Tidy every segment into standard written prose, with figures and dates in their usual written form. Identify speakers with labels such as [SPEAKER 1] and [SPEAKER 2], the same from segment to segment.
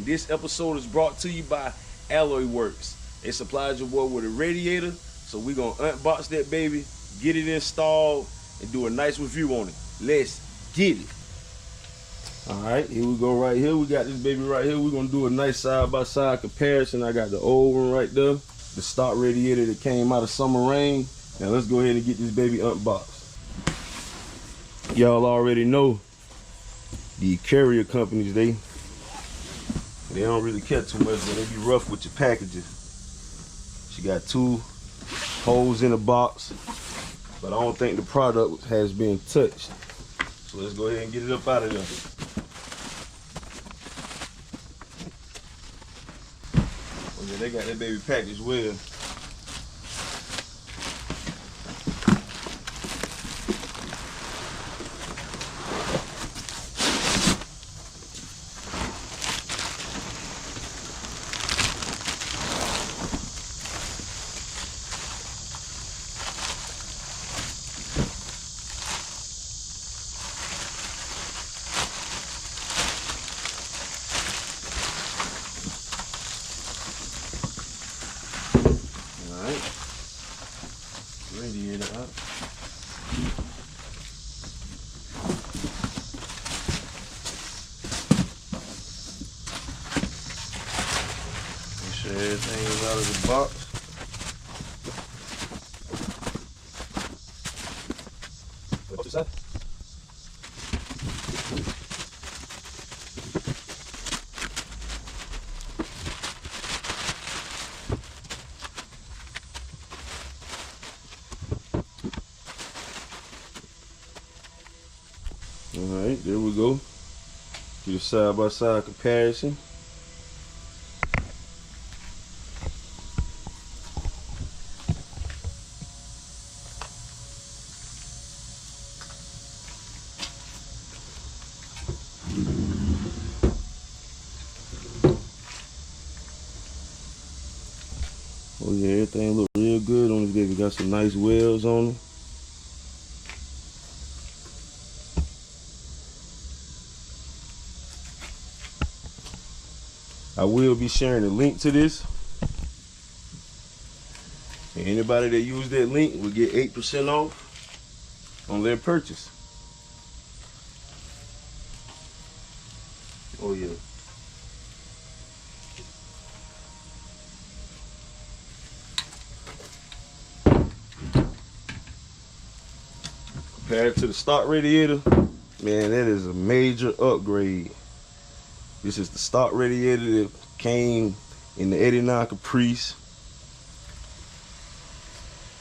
[SPEAKER 1] This episode is brought to you by Alloy Works. They supplied your boy with a radiator, so we're gonna unbox that baby, get it installed, and do a nice review on it. Let's get it. Alright, here we go right here. We got this baby right here. We're gonna do a nice side-by-side comparison. I got the old one right there, the stock radiator that came out of summer rain. Now let's go ahead and get this baby unboxed. Y'all already know the carrier companies, they don't really care too much, but they be rough with your packages. She got 2 holes in the box, but I don't think the product has been touched. So let's go ahead and get it up out of there. Oh yeah, they got that baby packaged well. Radiator up. Make sure everything is out of the box. What's that? Alright, there we go. Do a side-by-side comparison. Oh yeah, everything look real good on this baby. Got some nice wells on it. I will be sharing a link to this, and anybody that use that link will get 8% off on their purchase. Oh yeah. Compared to the stock radiator, man, that is a major upgrade. This is the stock radiator that came in the 89 Caprice.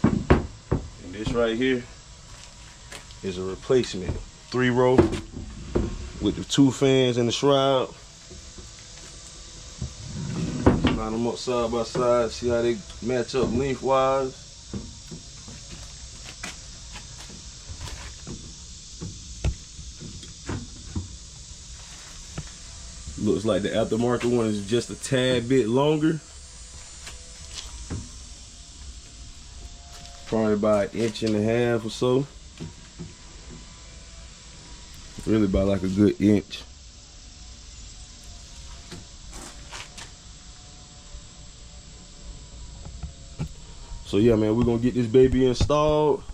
[SPEAKER 1] And this right here is a replacement. 3-row with the 2 fans and the Shroud. Line them up side by side, see how they match up lengthwise. Looks like the aftermarket one is just a tad bit longer. Probably about 1.5 inches or so. Really about like a good inch. So yeah, man, we're gonna get this baby installed.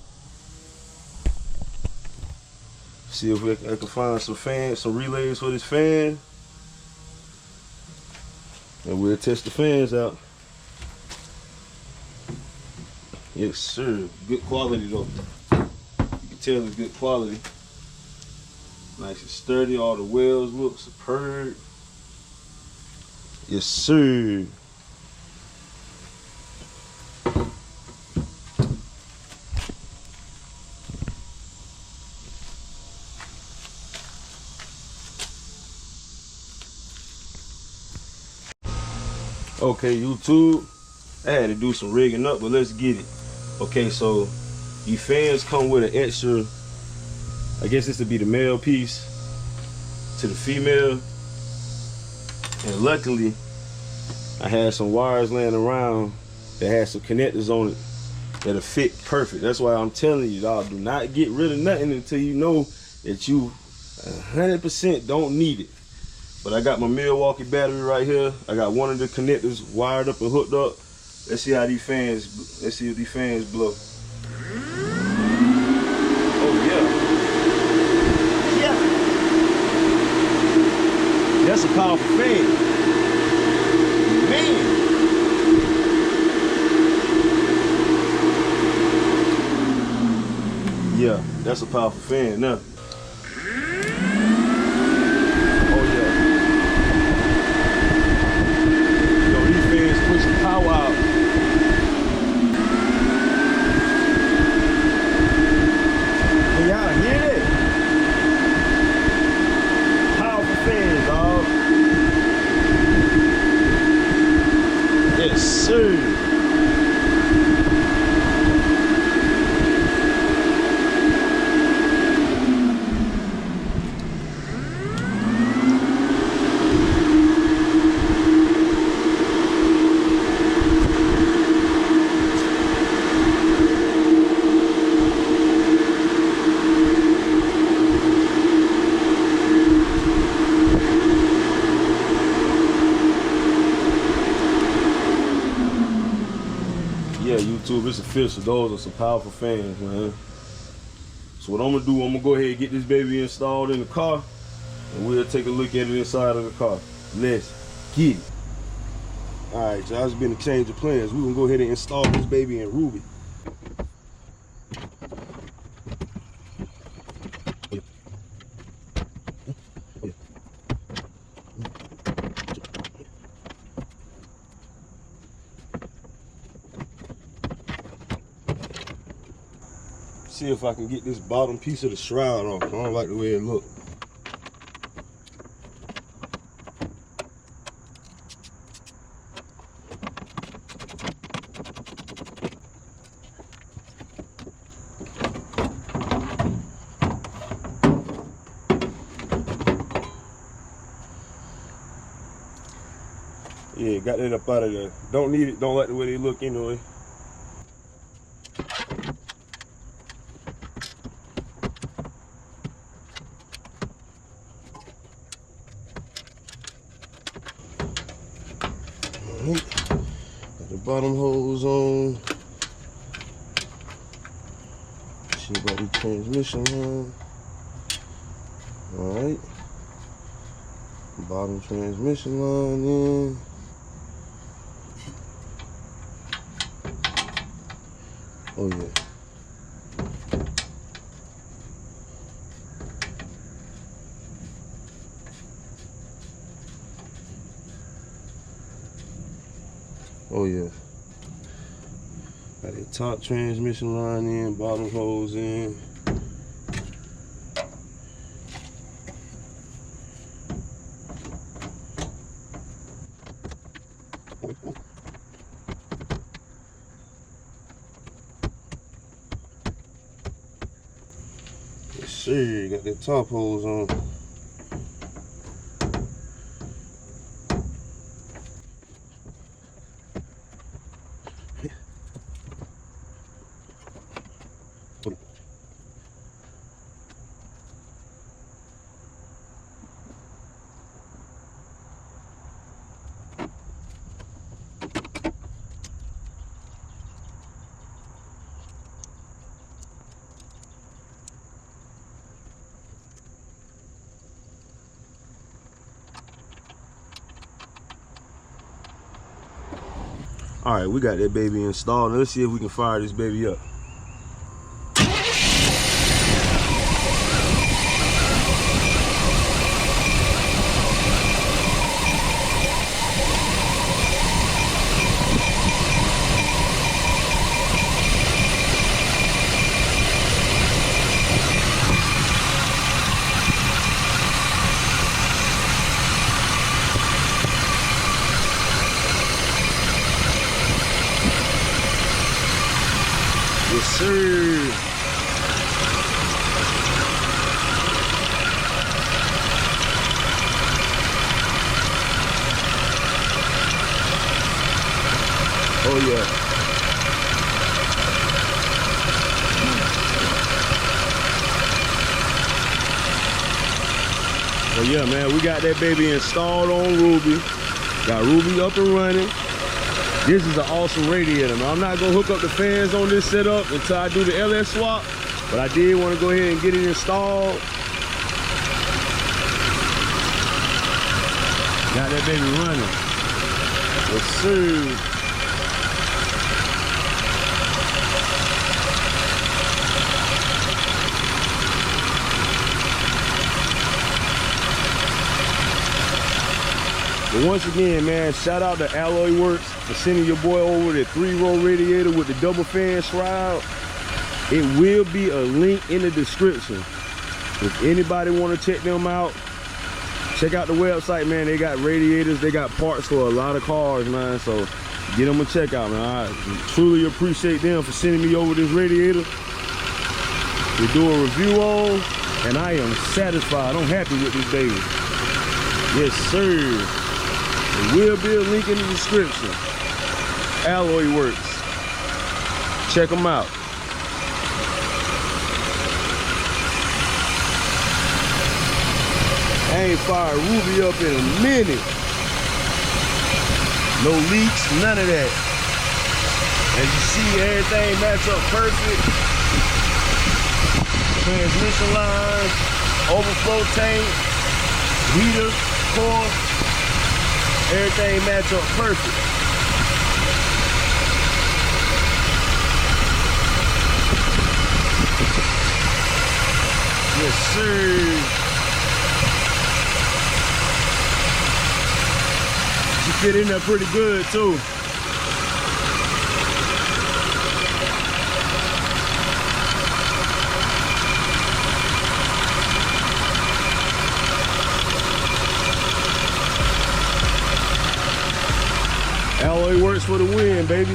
[SPEAKER 1] See if I can find some fans, some relays for this fan. And we'll test the fans out. Yes, sir. Good quality though. You can tell it's good quality. Nice and sturdy. All the wells look superb. Yes, sir. Okay, YouTube, I had to do some rigging up, but let's get it. Okay, so these fans come with an extra, I guess this would be the male piece to the female. And luckily, I had some wires laying around that had some connectors on it that'll fit perfect. That's why I'm telling you, y'all, do not get rid of nothing until you know that you 100% don't need it. But I got my Milwaukee battery right here. I got one of the connectors wired up and hooked up. Let's see how these fans, let's see if these fans blow. Oh yeah. Yeah. That's a powerful fan. Man. Yeah, that's a powerful fan now. Oh yeah. Yo, these fans pushing power out. Can y'all hear that? Powerful fans, dog. Yes, sir. Yeah, YouTube, it's official. Those are some powerful fans, man. So what I'm gonna do, I'm gonna go ahead and get this baby installed in the car, and we'll take a look at it inside of the car. Let's get it. All right, y'all, it's been a change of plans. We're gonna go ahead and install this baby in Ruby. See if I can get this bottom piece of the shroud off. I don't like the way it looks. Yeah, got that up out of there. Don't need it, don't like the way they look anyway. Got the bottom hose on. See about the transmission line. Alright. Bottom transmission line in. Oh yeah. Oh yeah. Got the top transmission line in, bottom hose in. Yes sir, got that top hose on. All right, we got that baby installed. Now let's see if we can fire this baby up. Yes, sir. Oh yeah. So yeah, man, we got that baby installed on Ruby. Got Ruby up and running. This is an awesome radiator, man. I'm not gonna hook up the fans on this setup until I do the LS swap, but I did want to go ahead and get it installed. Got that baby running. Yes, sir. But once again, man, shout out to Alloy Works for sending your boy over the 3-row radiator with the double fan shroud. It will be a link in the description. If anybody want to check them out, check out the website, man. They got radiators, they got parts for a lot of cars, man. So get them a check out, man. I truly appreciate them for sending me over this radiator to do a review on, and I am satisfied. I'm happy with this baby. Yes, sir. There will be a link in the description. Alloy Works. Check them out. I ain't fired Ruby up in a minute. No leaks, none of that. As you see, everything match up perfect. Transmission lines, overflow tank, heater, core. Everything match up perfect. Yes, sir. She fit in there pretty good too. Alloy Works for the win, baby.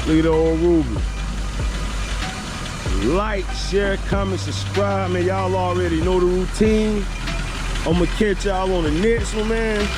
[SPEAKER 1] Look at the old Ruby. Like, share, comment, subscribe, man. Y'all already know the routine. I'm gonna catch y'all on the next one, man.